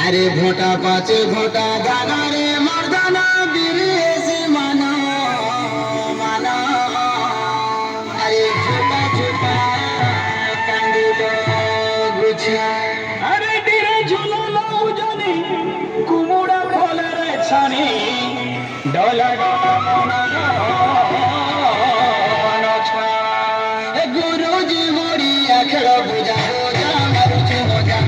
अरे घोटा पाचे घोटा गाना रे मर्दाना बिरे से माना माना अरे छोटा छोटा कंदूलो गुछा अरे डिरे झूलो लो जानी कुमुड़ा खोले रे छानी डोला डोला मोना छा गुरुजी मोरी अखड़ बुझा हो जा मरुच हो जा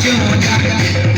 Joja